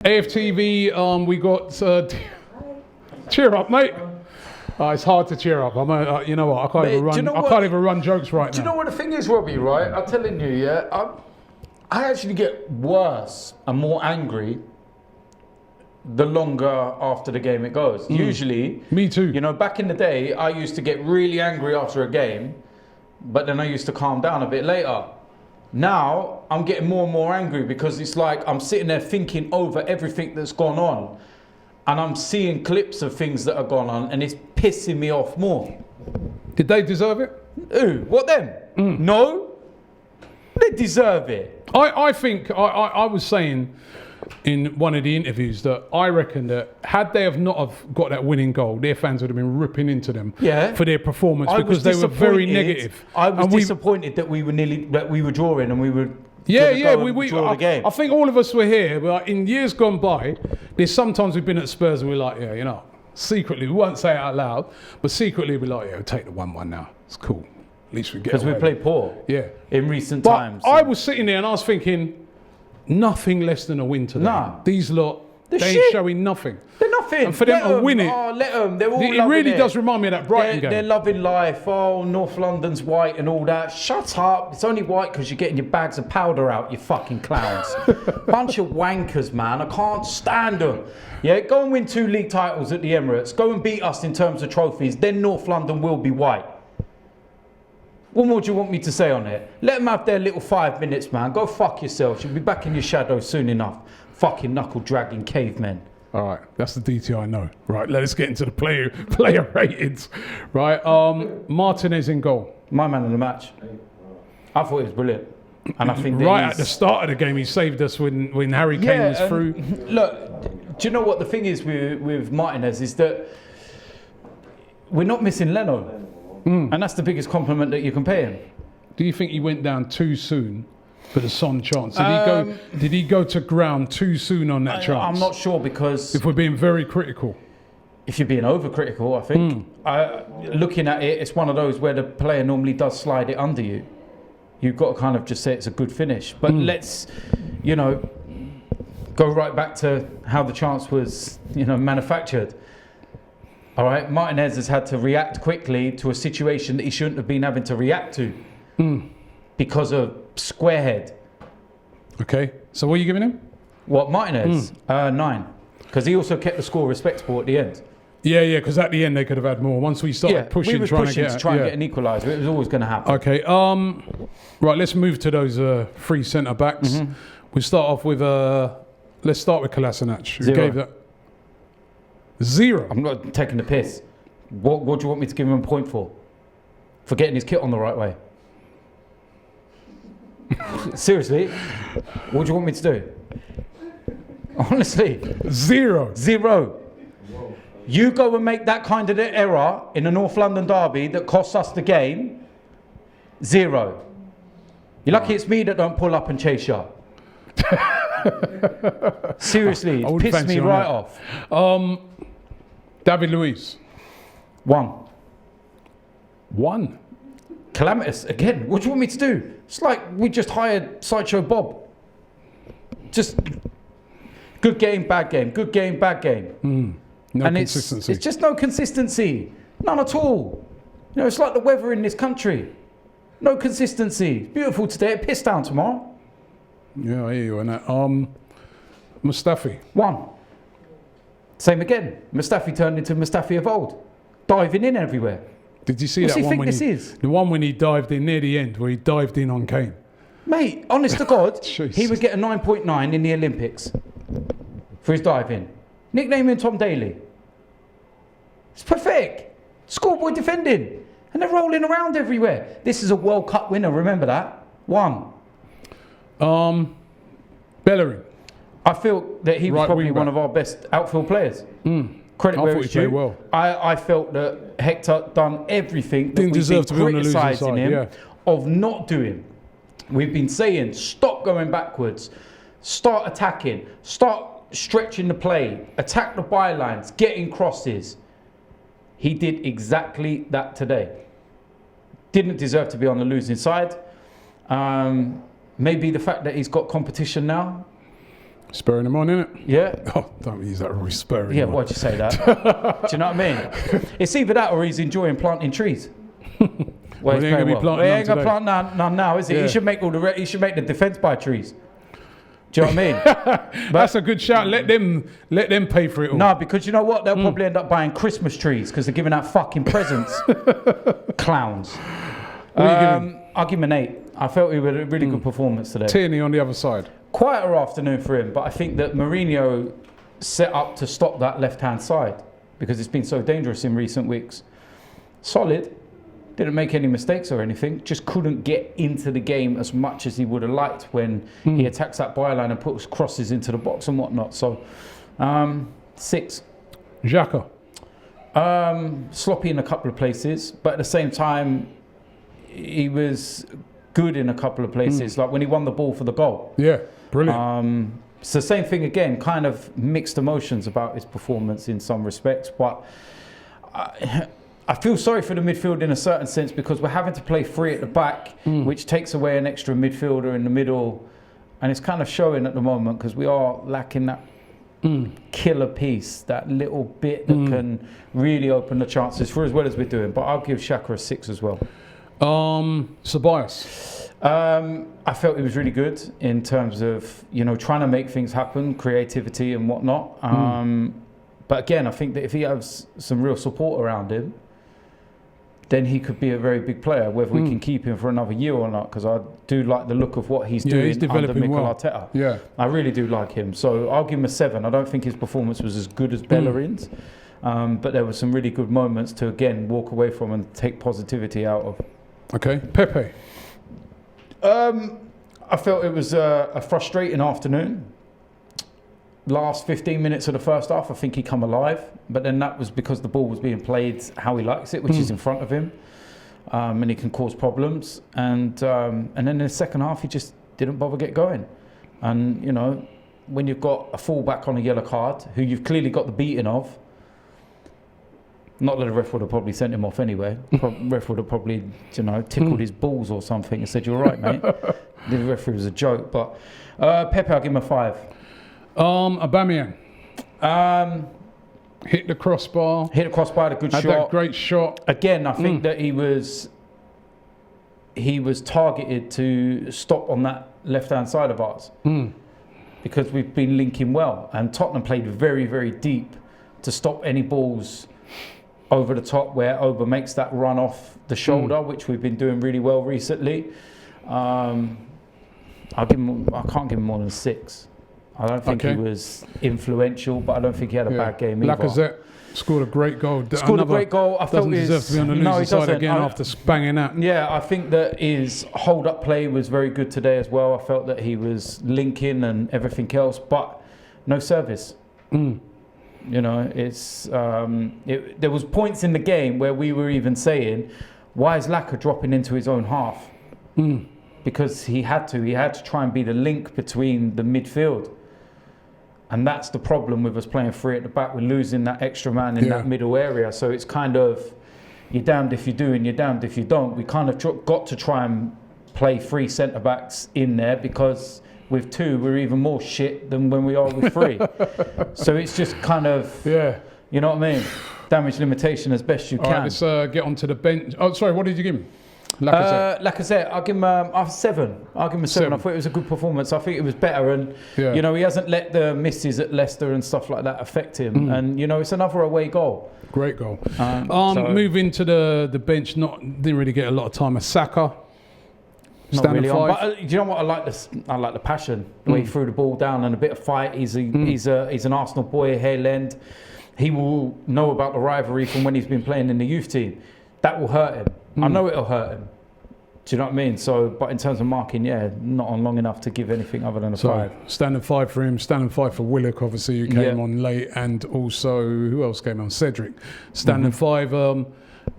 AFTV, we got... cheer up, mate. It's hard to cheer up. You know what? I can't even run jokes right now. Do you know what the thing is, Robbie? Right? I'm telling you, yeah. I actually get worse and more angry the longer after the game it goes. Usually, me too. You know, back in the day, I used to get really angry after a game, but then I used to calm down a bit later. Now I'm getting more and more angry because it's like I'm sitting there thinking over everything that's gone on. And I'm seeing clips of things that have gone on, and it's pissing me off more. Did they deserve it? Who? What them? No. They deserve it. I think I was saying in one of the interviews that I reckon that had they have not have got that winning goal, their fans would have been ripping into them for their performance because they were very negative. I was disappointed that we were drawing and we were. We draw the game. I think all of us were here, but in years gone by, there's sometimes we've been at Spurs and we're like, yeah, you know, secretly, we won't say it out loud, but secretly we're like, yeah, we'll take the 1-1 now. It's cool. At least we get because we played poor. Yeah. In recent times. I was sitting there and I was thinking, nothing less than a win today. Nah. These lot, they ain't showing nothing. They're nothing. And for them to win it, let them. They're all it really does remind me of that Brighton game. They're loving life. Oh, North London's white and all that. Shut up. It's only white because you're getting your bags of powder out, you fucking clowns. Bunch of wankers, man. I can't stand them. Yeah, go and win 2 league titles at the Emirates. Go and beat us in terms of trophies. Then North London will be white. What more do you want me to say on it? Let them have their little 5 minutes, man. Go fuck yourselves. You'll be back in your shadow soon enough. Fucking knuckle-dragging cavemen. All right, that's the DT I know. Right, let us get into the player ratings. Right, Martinez in goal. My man of the match. I thought he was brilliant. And I think right at the start of the game, he saved us when Harry Kane was through. Look, do you know what the thing is with Martinez is that we're not missing Leno. And that's the biggest compliment that you can pay him. Do you think he went down too soon for the Son chance? Did he go to ground too soon on that chance? I'm not sure because... If we're being very critical. If you're being overcritical, I think. Looking at it, it's one of those where the player normally does slide it under you. You've got to kind of just say it's a good finish. But let's, go right back to how the chance was, manufactured. All right, Martinez has had to react quickly to a situation that he shouldn't have been having to react to because of squarehead. Okay, so what are you giving him? What, Martinez? 9. Because he also kept the score respectable at the end. Yeah, because at the end they could have had more. Once we started pushing, to try and get an equaliser. It was always going to happen. Okay, right, let's move to those 3 centre-backs. We'll start off with, let's start with Kolasinac. Who gave that? 0. I'm not taking the piss. What do you want me to give him a point for? For getting his kit on the right way? Seriously? What do you want me to do? Honestly? 0. You go and make that kind of error in a North London derby that costs us the game. 0. You're lucky it's me that don't pull up and chase you. Seriously, it's pissed me right off. David Luiz. 1. Calamitous. Again, what do you want me to do? It's like we just hired Sideshow Bob. Just good game, bad game. Good game, bad game. No consistency. It's just no consistency. None at all. It's like the weather in this country. No consistency. Beautiful today. It pissed down tomorrow. Yeah, I hear you on that. Mustafi. 1. Same again. Mustafi turned into Mustafi of old. Diving in everywhere. Did you see that one when the one when he dived in near the end, where he dived in on Kane? Mate, honest to God, he would get a 9.9 in the Olympics for his diving. Nickname him Tom Daly. It's perfect. Schoolboy defending. And they're rolling around everywhere. This is a World Cup winner, remember that? 1. Bellerin. I feel that he was probably one of our best outfield players. Credit where it's due. Well. I felt that Hector done everything that we've been criticising him of not doing. We've been saying, stop going backwards, start attacking, start stretching the play, attack the bylines, getting crosses. He did exactly that today. Didn't deserve to be on the losing side. Maybe the fact that he's got competition now. Spurring him on, innit? Yeah. Oh, don't use that word, spurring. Yeah, him why'd you say that? Do you know what I mean? It's either that or he's enjoying planting trees. Well, he ain't gonna be planting he ain't gonna today. plant none now, is he? Yeah. He should make the defence by trees. Do you know what I mean? That's a good shout. Let them pay for it all. No, because you know what? They'll probably end up buying Christmas trees because they're giving out fucking presents. Clowns. What are you giving? I'll give him an 8. I felt he had a really good performance today. Tierney on the other side. Quieter afternoon for him, but I think that Mourinho set up to stop that left-hand side because it's been so dangerous in recent weeks. Solid. Didn't make any mistakes or anything. Just couldn't get into the game as much as he would have liked when he attacks that byline and puts crosses into the box and whatnot. So, 6. Xhaka. Sloppy in a couple of places, but at the same time, he was good in a couple of places. Like when he won the ball for the goal. Yeah, brilliant. It's the same thing again. Kind of mixed emotions about his performance in some respects, but. I feel sorry for the midfield in a certain sense because we're having to play 3 at the back, which takes away an extra midfielder in the middle. And it's kind of showing at the moment because we are lacking that killer piece, that little bit that can really open the chances for as well as we're doing. But I'll give Xhaka a 6 as well. Ceballos. I felt he was really good in terms of, trying to make things happen, creativity and whatnot. But again, I think that if he has some real support around him, then he could be a very big player, whether we can keep him for another year or not, because I do like the look of what he's doing he's under developing Mikel well. Arteta. Yeah. I really do like him. So I'll give him a 7. I don't think his performance was as good as Bellerin's, but there were some really good moments to, again, walk away from and take positivity out of. Okay. Pepe. I felt it was a frustrating afternoon. Last 15 minutes of the first half, I think he come alive, but then that was because the ball was being played how he likes it, which is in front of him, and he can cause problems. And then in the second half, he just didn't bother get going. And when you've got a fullback on a yellow card, who you've clearly got the beating of, not that the ref would have probably sent him off anyway. Ref would have probably, tickled his balls or something and said, "You're right, mate." The referee was a joke, but Pepe, I'll give him a 5. Aubameyang. Hit the crossbar. Hit the crossbar, had a good had shot. That great shot. Again, I think that he was targeted to stop on that left-hand side of ours because we've been linking well, and Tottenham played very, very deep to stop any balls over the top where Oba makes that run off the shoulder, which we've been doing really well recently. I can't give him more than 6. I don't think he was influential, but I don't think he had a bad game either. Lacazette scored a great goal. Scored a great goal. I felt he deserves to be on the losing side again after banging that. Yeah, I think that his hold-up play was very good today as well. I felt that he was linking and everything else, but no service. It's there was points in the game where we were even saying, why is Laka dropping into his own half? Because he had to try and be the link between the midfield. And that's the problem with us playing 3 at the back. We're losing that extra man in that middle area. So it's kind of, you're damned if you do and you're damned if you don't. We kind of got to try and play 3 centre-backs in there because with 2, we're even more shit than when we are with 3. So it's just kind of, you know what I mean? Damage limitation as best you can. All right, let's get onto the bench. Oh, sorry, what did you give him? Lacazette, I'll give him a 7. I'll give him a 7. I thought it was a good performance. I think it was better, and he hasn't let the misses at Leicester and stuff like that affect him. And it's another away goal. Great goal. Moving to the bench, didn't really get a lot of time. Saka. Not really on, but do you know what I like? I like the passion, the way he threw the ball down and a bit of fight. He's an Arsenal boy, Hairland. He will know about the rivalry from when he's been playing in the youth team. That will hurt him. I know it'll hurt him. Do you know what I mean? So, but in terms of marking, not on long enough to give anything other than a 5. Standing 5 for him, standing 5 for Willock, obviously, who came on late, and also, who else came on? Cedric. Standing 5,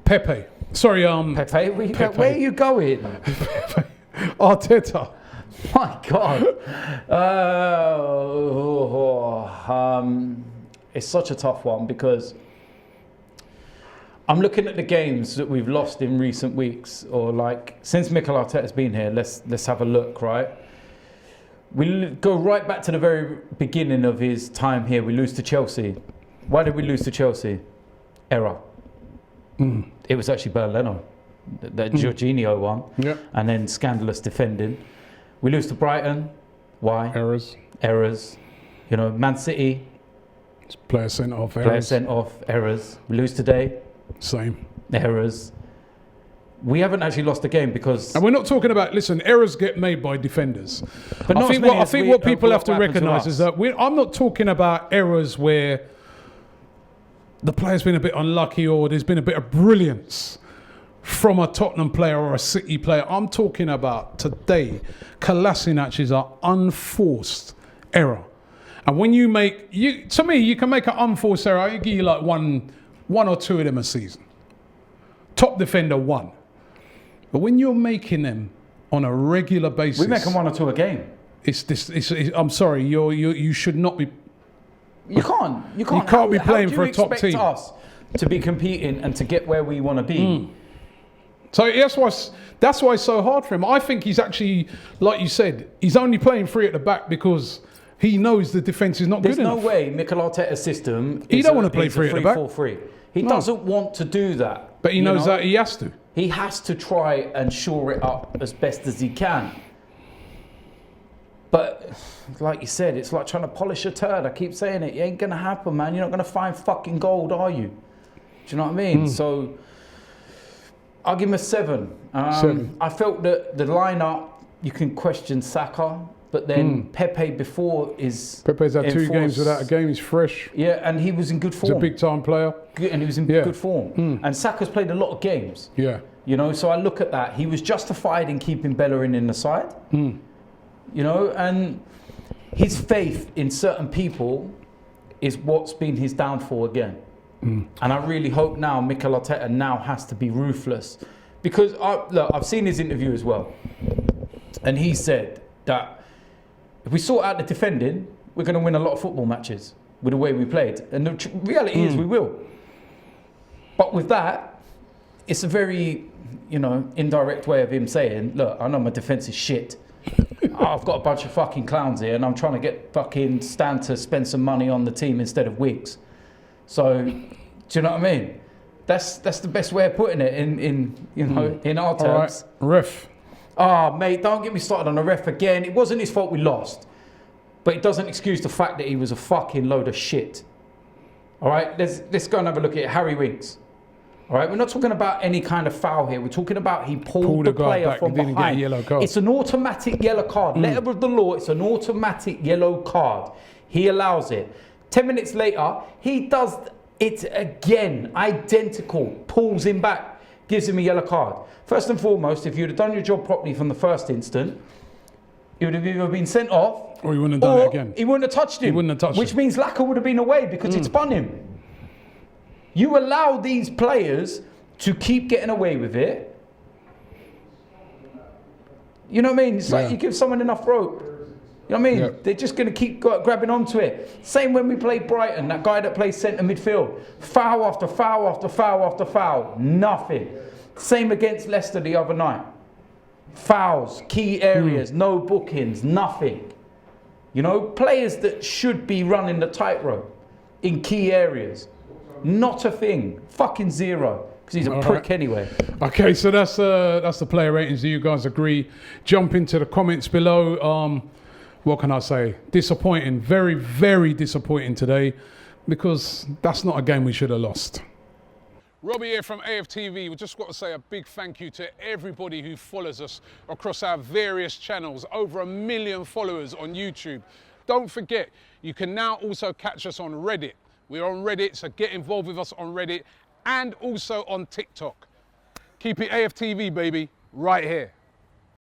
Pepe. Sorry, Pepe? Where are you going? Arteta. My God. It's such a tough one because I'm looking at the games that we've lost in recent weeks, or like since Mikel Arteta's been here. Let's have a look, right? We go right back to the very beginning of his time here. We lose to Chelsea. Why did we lose to Chelsea? Error. It was actually Berleno, the Jorginho one. Yeah. And then scandalous defending. We lose to Brighton. Why? Errors. You know, Man City. Player sent off. Player sent off. Errors. We lose today. Same. Errors. We haven't actually lost a game because... And we're not talking about... Listen, errors get made by defenders. But I think what people have to recognise is that I'm not talking about errors where the player's been a bit unlucky or there's been a bit of brilliance from a Tottenham player or a City player. I'm talking about today, Kolasinac is an unforced error. And when you make... to me, you can make an unforced error. I give you like one or two of them a season. Top defender, one. But when you're making them on a regular basis, we make them 1 or 2 a game. I'm sorry, you should not be. You can't be playing for a top team. How do you expect us to be competing and to get where we want to be? So that's why it's so hard for him. I think he's actually, like you said, he's only playing free at the back because he knows the defence is not good enough. There's no way Mikel Arteta's system. He don't want to play free at the back. 3-4-3. He doesn't want to do that. But he knows that he has to. He has to try and shore it up as best as he can. But like you said, it's like trying to polish a turd. I keep saying it. It ain't going to happen, man. You're not going to find fucking gold, are you? Do you know what I mean? So I'll give him a 7. 7. I felt that the lineup, you can question Saka. But then Pepe before is... Pepe's had 2 games without a game. He's fresh. Yeah, and he was in good form. He's a big-time player. And he was in good form. And Saka's played a lot of games. Yeah. You know, so I look at that. He was justified in keeping Bellerin in the side. You know, and his faith in certain people is what's been his downfall again. And I really hope now Mikel Arteta now has to be ruthless. Because, I've seen his interview as well. And he said that if we sort out the defending, we're going to win a lot of football matches with the way we played. And the reality is we will. But with that, it's a very, indirect way of him saying, look, I know my defence is shit. I've got a bunch of fucking clowns here and I'm trying to get fucking Stan to spend some money on the team instead of Wiggs. So, do you know what I mean? That's the best way of putting it in our terms. All right. Ref. Mate, don't get me started on the ref again. It wasn't his fault we lost. But it doesn't excuse the fact that he was a fucking load of shit. All right, let's go and have a look at Harry Winks. All right, we're not talking about any kind of foul here. We're talking about he pulled the player from behind. Get a yellow card. It's an automatic yellow card. Letter of the law, it's an automatic yellow card. He allows it. 10 minutes later, he does it again. Identical. Pulls him back. Gives him a yellow card. First and foremost, if you'd have done your job properly from the first instant, he would have either been sent off, or he wouldn't have done it again. He wouldn't have touched him. He wouldn't have touched which him. means Laka would have been away because it spun him. You allow these players to keep getting away with it. You know what I mean? It's like you give someone enough rope. You know what I mean? They're just going to keep grabbing onto it. Same when we played Brighton, that guy that plays centre midfield. Foul after foul after foul after foul. Nothing. Same against Leicester the other night. Fouls, key areas, no bookings, nothing. You know, players that should be running the tightrope in key areas. Not a thing. Fucking zero. Because he's a prick anyway. Okay, so that's the player ratings. Do you guys agree? Jump into the comments below. What can I say? Disappointing. Very, very disappointing today. Because that's not a game we should have lost. Robbie here from AFTV. We just got to say a big thank you to everybody who follows us across our various channels. Over 1 million followers on YouTube. Don't forget, you can now also catch us on Reddit. We're on Reddit, so get involved with us on Reddit and also on TikTok. Keep it AFTV, baby, right here.